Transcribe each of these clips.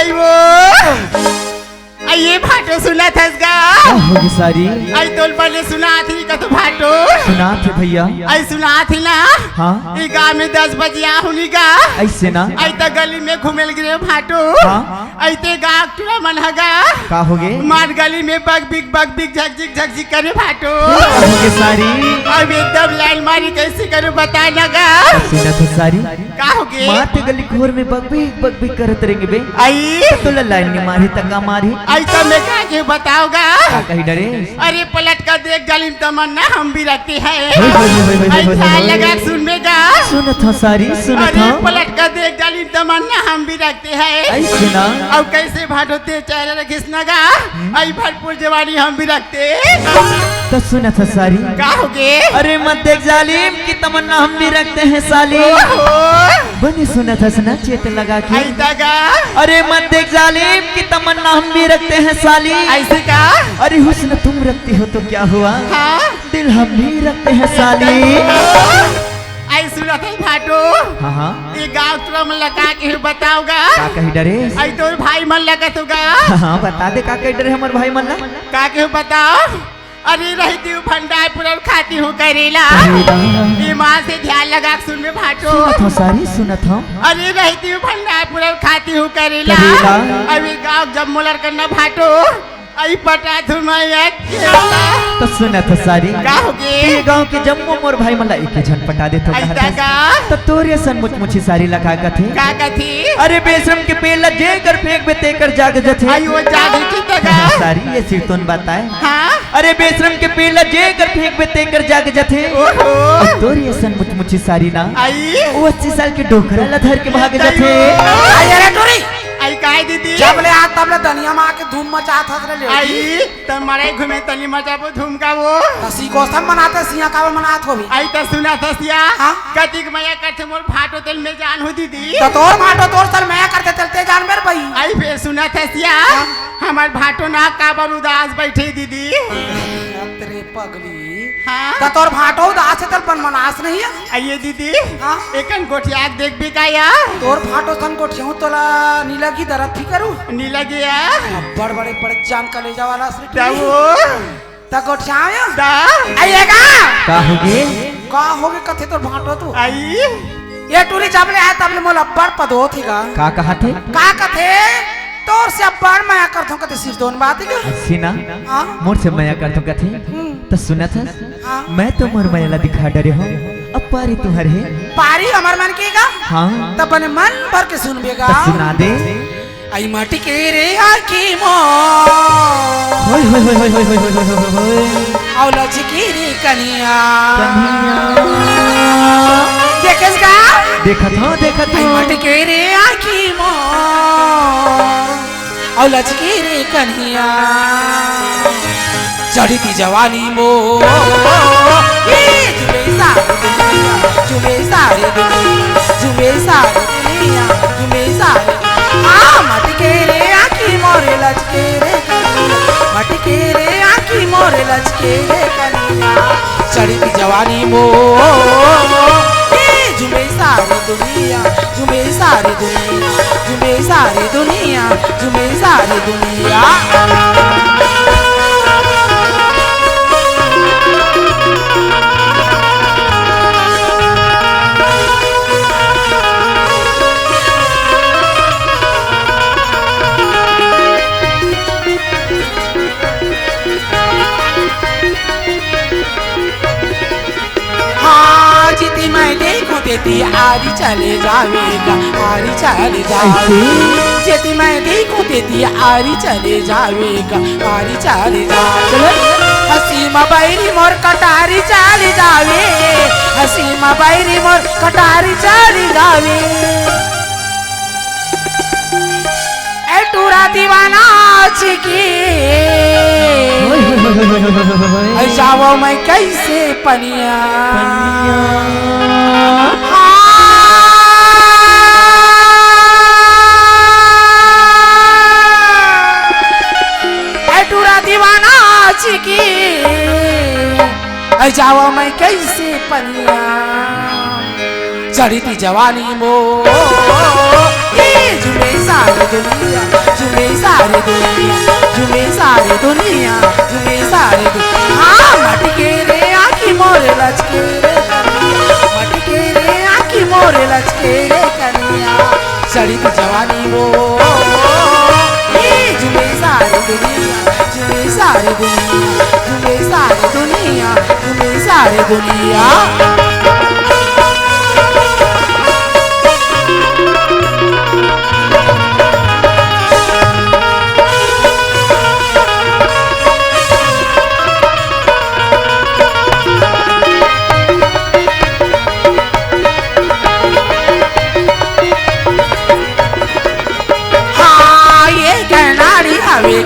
गई वो ये भाटो सुना थस गा होगी सारी आई तोल पहले सुना थी का तो भाटो सुना थे भैया आई सुना थी ना हाँ ये गाँव में 10 बजे आहुनी गा ऐसे ना आई तो गली में घूमेल गिरे भाटो हाँ आई ते गाँव टूरा मन हगा का होगे मार गली में बग बिग झकझिक करे भाटो होगी सारी अब एकदम लाइन मारी कैसे करूँ बता लगा सुना थे सारी का होगे माते गली घोर में बग बिग करत रहेंगे बे आई तो लाइन नहीं मारी तका मारी आई तो मैं क्या बताओगा का कहीं डरे अरे पलट कर देख गली तमन्ना हम भी रखते हैं ऐसा लगा सुनमेगा सुना था सारी सुना अरे था पलट कर देख गली तमन्ना हम भी रखते हैं ऐसे ना अब कैसे भाटोते चेहरे घिसनगा आई भरपूर जवानी हम भी रखते तो सुना था सारी का होगे अरे मत देख जालिम की तमन्ना हम भी रखते हैं साली बनी सुना था सुना चेत लगा के आई दगा अरे मत देख जालिम की तमन्ना हम भी रखते हैं साली ऐसे का अरे हुस्न तुम रखती हो तो क्या हुआ हाँ दिल हम भी रखते हैं साली आई सुना था भाटो हाँ हाँ ये गाँव तुम लगा के बताओगा का कहीं डरे आई तो भाई मन लगा तुगा हाँ बता दे का कहीं डरे हमारे भाई मल्ला का के बताओ अरे रहती हूँ भंडार पूरा खाती हूँ करेला ये माँ से ध्यान लगा सुन में भाटो सुना था सारी सुना था अरे रहती हूँ भंडार पूरा खाती हूँ करेला अभी गाँव जब मोलर करना भाटो आई पटा तो सुना था सारी का होगे ये गांव के जम्मू मोर भाई मल्ला एक झन पटा दे तो तो तोरे सन मुछ सारी लगा का थे का कथी अरे बेशरम के पेला जे कर फेंक बे ते कर जाग जथे आई वो जागी की तगा सारी ये सिर तोन बताए हाँ अरे बेशरम के पेला जे कर फेंक बे ते कर जाग जथे ओहो तोरे सन मुछ सारी ना आई वो 80 साल के डोकरा ला धर के भाग जथे आई अरे टोरी आई काय दीदी जब ले आ तब ले दुनिया में आके धूम मचा था रे आई तुम्हारे घूमे तनी मचाबो धूम का वो तसी गोस्तम मनाते सिया का मनात हो भी आई तो सुना था सिया हाँ? कतिक मैया करते मोर भाटो तेल में जान हो दीदी तो तोर माटो तोर सर मैं करते चलते जान मेरे भाई आई फिर सुना था सिया हमार भाटो ना काबर उदास बैठे दीदी तेरे पगली हाँ तो तोर भाटो उदास तल पर मनास नहीं है आइए दीदी हाँ? एकन गोठिया देख भी का या तोर भाटो सन को ठेऊ तोला नीला की दरद थी करू नीला गया बड़ बड़े पड़े जान कलेजा वाला से जाओ ता गोठिया दा आइएगा का होगे का होगे कथे तोर भाटो तू आई ये टूरी जब ले आया तब ले मोला बड़ पदो थीगा का कहा थे का कथे तोर से बड़ माया करथो कते सिर दोन बात है सीना हां मोर से माया कर तो कथे तो सुना था हाँ? मैं तो मोर माया ला दिखा डरे हो अब पारी तुम्हारे है पारी हमर मन केगा हाँ तब बने मन भर के सुनबेगा तो सुना दे आई माटी के रे आखी मो होय होय होय होय होय होय होय होय होय औला चिकी रे कनिया कन्हैया देखेसगा देखत आई हो माटी के रे आखी मो औला चिकी रे कनिया चढ़ती जवानी मो जुमे सारे दुनिया मटके रे आखी मोरे लचके रे मटके रे आखी मोरे लचके रे कनिया चढ़ती जवानी मो जुमे सारी दुनिया जुमे सारी दुनिया जुमे सारी दुनिया जुमे सारी दुनिया जेती आरी चले जावेगा आरी चले जावे जेती मैं देखूं तेती आरी चले जावेगा आरी चले जावे हसी बैरी मोर कटारी चले जावे हसी बैरी मोर कटारी चले जावे ए टूरा दीवाना चिकी जाओ मैं कैसे पनिया दीवाना चिकी जाओ मैं कैसे पनिया चढ़ती जवानी मो झूमे सारी दुनिया, झूमे सारी दुनिया, झूमे सारी दुनिया, झूमे सारी दुनिया। हाँ मटके रे आखी मोरे लचके रे कनिया, मटके रे आखी मोरे लचके रे कनिया। सड़ी की जवानी वो झूमे सारी दुनिया, झूमे सारी दुनिया, झूमे सारी दुनिया, झूमे सारी दुनिया।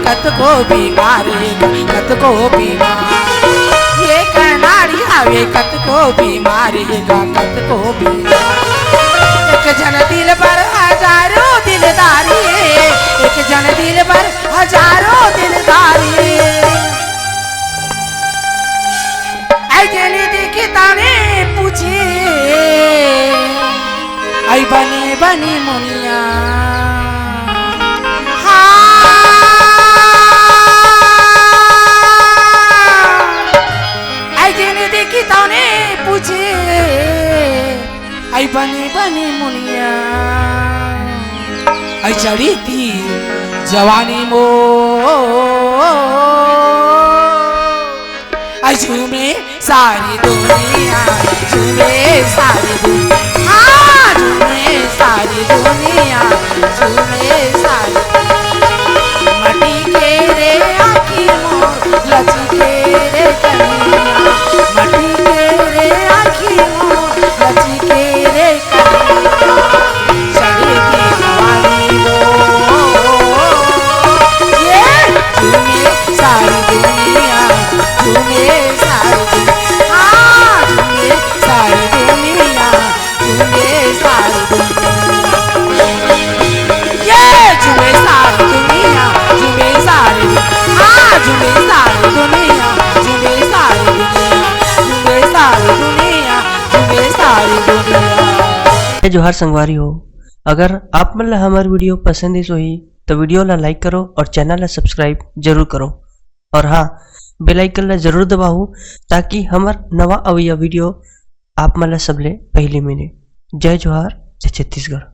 कत को बीमारी कत को बीमार, ये कनाड़ी आवे कत को बीमारी कत को बीमार। एक जन दिल पर हजारों दिलदारी, एक जन दिल पर हजारों दिलदारी। आई जने देखे ताने पूछे आई बनी बनी मुनिया। पूछे आई बनी बनी मुनिया। आई चढ़ी थी जवानी मो आई झूमे सारी दुनिया, झूमे सारी दुनिया। हाँ झूमे सारी दुनिया, झूमे सारी। मटी के रे आखी मोर लचके रे कनिया, मटी जोहार संगवारी हो। अगर आप मन ला हमार वीडियो पसंद ही तो वीडियो ला लाइक करो और चैनल ला सब्सक्राइब जरूर करो। और हाँ बेल आइकन ला जरूर दबाओ ताकि हमार नवा अवैया वीडियो आप मन ला सबले पहले मिले। जय जोहार, जय छत्तीसगढ़।